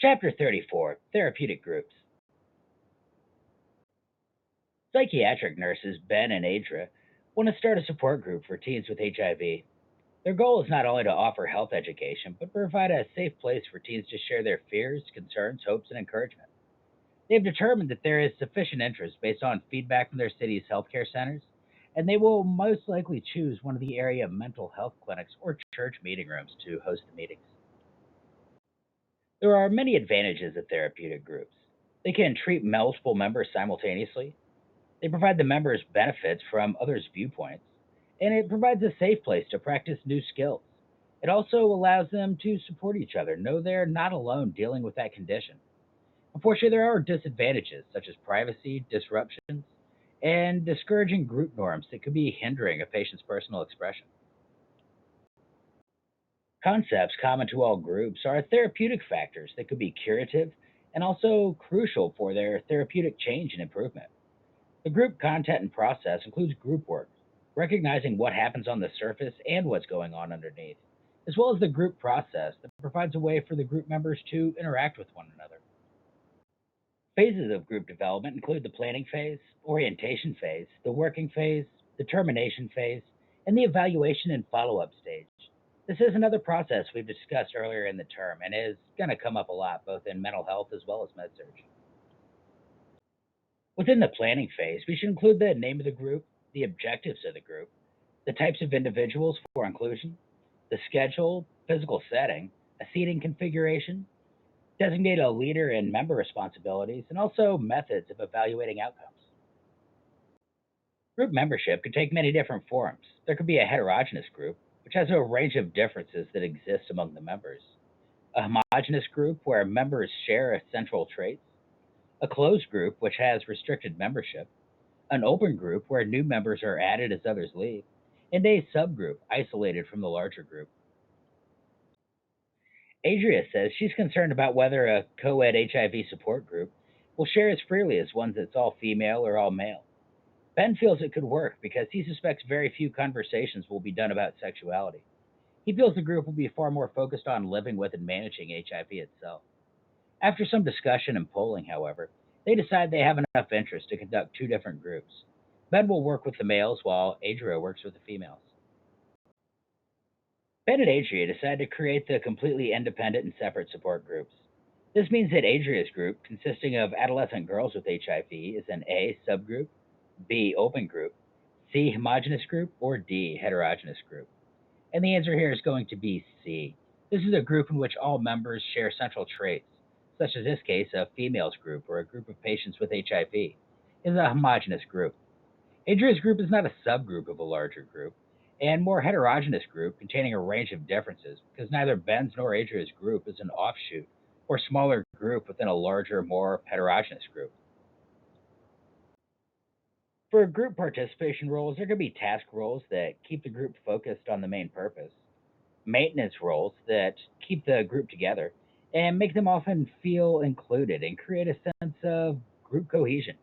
Chapter 34 Therapeutic Groups. Psychiatric nurses Ben and Adra want to start a support group for teens with HIV. Their goal is not only to offer health education, but provide a safe place for teens to share their fears, concerns, hopes, and encouragement. They have determined that there is sufficient interest based on feedback from their city's healthcare centers, and they will most likely choose one of the area mental health clinics or church meeting rooms to host the meetings. There are many advantages of therapeutic groups. They can treat multiple members simultaneously. They provide the members benefits from others' viewpoints, and it provides a safe place to practice new skills. It also allows them to support each other, know they're not alone dealing with that condition. Unfortunately, there are disadvantages such as privacy, disruptions, and discouraging group norms that could be hindering a patient's personal expression. Concepts common to all groups are therapeutic factors that could be curative and also crucial for their therapeutic change and improvement. The group content and process includes group work, recognizing what happens on the surface and what's going on underneath, as well as the group process that provides a way for the group members to interact with one another. Phases of group development include the planning phase, orientation phase, the working phase, the termination phase, and the evaluation and follow up stage. This is another process we've discussed earlier in the term and is going to come up a lot both in mental health as well as med surg. Within the planning phase, we should include the name of the group, the objectives of the group, the types of individuals for inclusion, the schedule, physical setting, a seating configuration, designate a leader and member responsibilities, and also methods of evaluating outcomes. Group membership could take many different forms. There could be a heterogeneous group, which has a range of differences that exist among the members, a homogeneous group where members share essential traits, a closed group which has restricted membership, an open group where new members are added as others leave, and a subgroup isolated from the larger group. Adria says she's concerned about whether a co ed HIV support group will share as freely as one that's all female or all male. Ben feels it could work because he suspects very few conversations will be done about sexuality. He feels the group will be far more focused on living with and managing HIV itself. After some discussion and polling, however, they decide they have enough interest to conduct two different groups. Ben will work with the males while Adria works with the females. Ben and Adria decide to create the completely independent and separate support groups. This means that Adria's group, consisting of adolescent girls with HIV, is an A subgroup, B open group, C homogeneous group, or D heterogeneous group. And the answer here is going to be C. This is a group in which all members share central traits, such as this case, a females group or a group of patients with HIV, is a homogeneous group. Adria's group is not a subgroup of a larger group, and more heterogeneous group containing a range of differences, because neither Ben's nor Adria's group is an offshoot or smaller group within a larger, more heterogeneous group. For group participation roles, there could be task roles that keep the group focused on the main purpose, maintenance roles that keep the group together and make them often feel included and create a sense of group cohesion.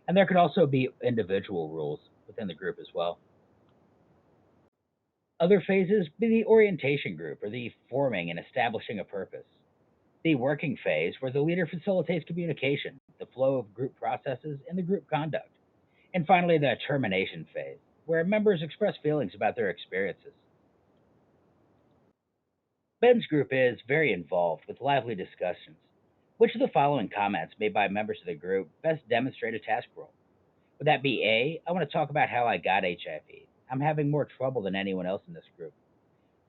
And there could also be individual roles within the group as well. Other phases be the orientation group or the forming and establishing a purpose, the working phase where the leader facilitates communication, the flow of group processes, and the group conduct, and finally the termination phase where members express feelings about their experiences. Ben's group is very involved with lively discussions. Which of the following comments made by members of the group best demonstrate a task role? Would that be A, I want to talk about how I got HIV. I'm having more trouble than anyone else in this group.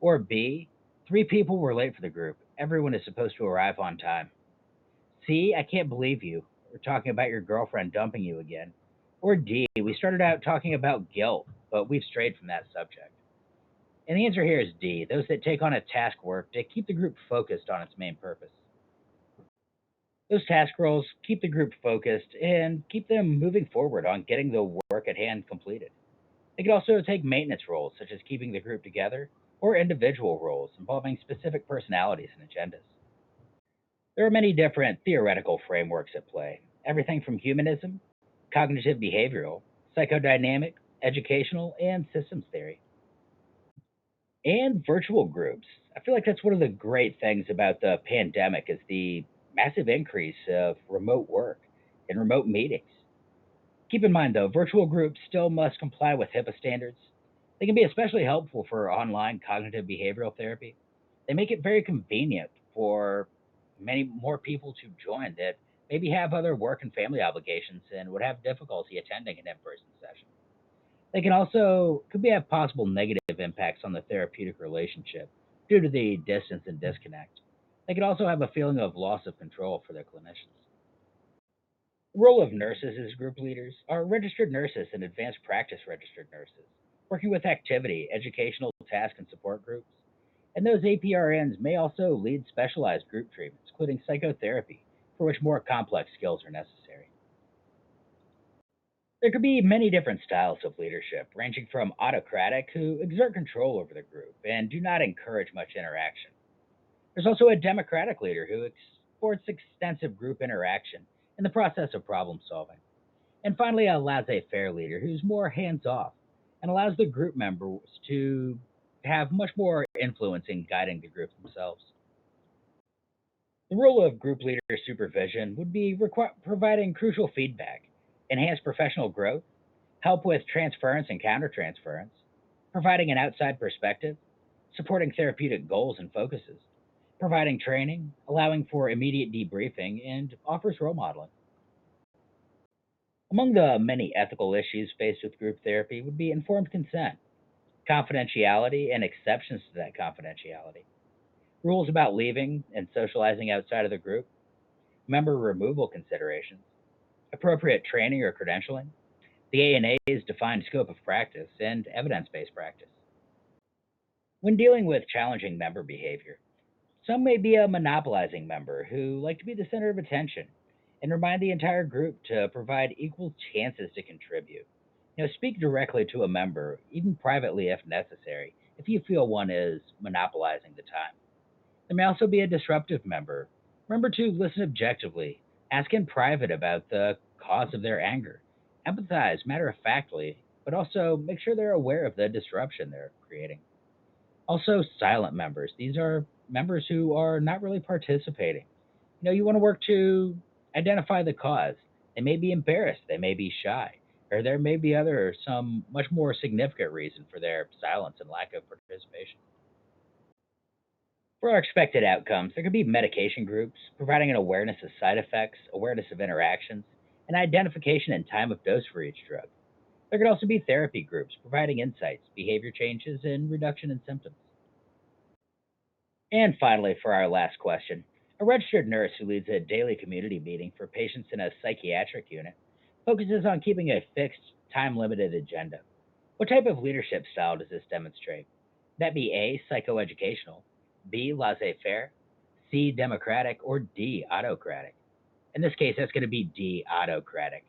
Or B, three people were late for the group. Everyone is supposed to arrive on time. C, I can't believe you. We're talking about your girlfriend dumping you again. Or D, we started out talking about guilt, but we've strayed from that subject. And the answer here is D, those that take on a task work to keep the group focused on its main purpose. Those task roles keep the group focused and keep them moving forward on getting the work at hand completed. They can also take maintenance roles, such as keeping the group together, or individual roles involving specific personalities and agendas. There are many different theoretical frameworks at play, everything from humanism, cognitive behavioral, psychodynamic, educational, and systems theory. And virtual groups. I feel like that's one of the great things about the pandemic is the massive increase of remote work and remote meetings. Keep in mind, though, virtual groups still must comply with HIPAA standards. They can be especially helpful for online cognitive behavioral therapy. They make it very convenient for many more people to join that maybe have other work and family obligations and would have difficulty attending an in-person session. They can also could be have possible negative impacts on the therapeutic relationship due to the distance and disconnect. They could also have a feeling of loss of control for their clinicians. The role of nurses as group leaders are registered nurses and advanced practice registered nurses, working with activity, educational task, and support groups. And those APRNs may also lead specialized group treatments, including psychotherapy, for which more complex skills are necessary. There could be many different styles of leadership, ranging from autocratic, who exert control over the group and do not encourage much interaction. There's also a democratic leader who exports extensive group interaction in the process of problem solving. And finally, a laissez faire leader who's more hands off and allows the group members to have much more influence in guiding the group themselves. The role of group leader supervision would be providing crucial feedback, enhance professional growth, help with transference and countertransference, providing an outside perspective, supporting therapeutic goals and focuses, providing training, allowing for immediate debriefing, and offers role modeling. Among the many ethical issues faced with group therapy would be informed consent, confidentiality, and exceptions to that confidentiality, rules about leaving and socializing outside of the group, member removal considerations, appropriate training or credentialing, the ANA's defined scope of practice, and evidence based practice. When dealing with challenging member behavior, some may be a monopolizing member who like to be the center of attention and remind the entire group to provide equal chances to contribute. Speak directly to a member, even privately if necessary, if you feel one is monopolizing the time. There may also be a disruptive member. Remember to listen objectively, ask in private about the cause of their anger, empathize matter of factly, but also make sure they're aware of the disruption they're creating. Also, silent members. These are members who are not really participating. You want to work to identify the cause. They may be embarrassed, they may be shy, or there may be other some much more significant reason for their silence and lack of participation. For our expected outcomes, there could be medication groups providing an awareness of side effects, awareness of interactions, and identification and time of dose for each drug. There could also be therapy groups providing insights, behavior changes, and reduction in symptoms. And finally, for our last question, a registered nurse who leads a daily community meeting for patients in a psychiatric unit focuses on keeping a fixed, time limited agenda. What type of leadership style does this demonstrate? That be A, psychoeducational, B, laissez faire, C, democratic, or D, autocratic. In this case, that's going to be D, autocratic.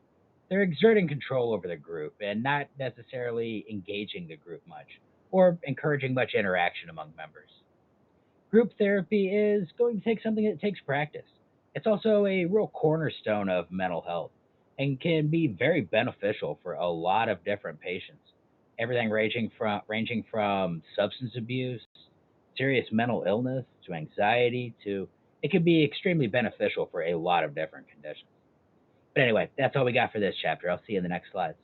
They're exerting control over the group and not necessarily engaging the group much or encouraging much interaction among members. Group therapy is going to take something that takes practice. It's also a real cornerstone of mental health and can be very beneficial for a lot of different patients. Everything ranging from substance abuse, serious mental illness to anxiety to it can be extremely beneficial for a lot of different conditions. But anyway, that's all we got for this chapter. I'll see you in the next slides.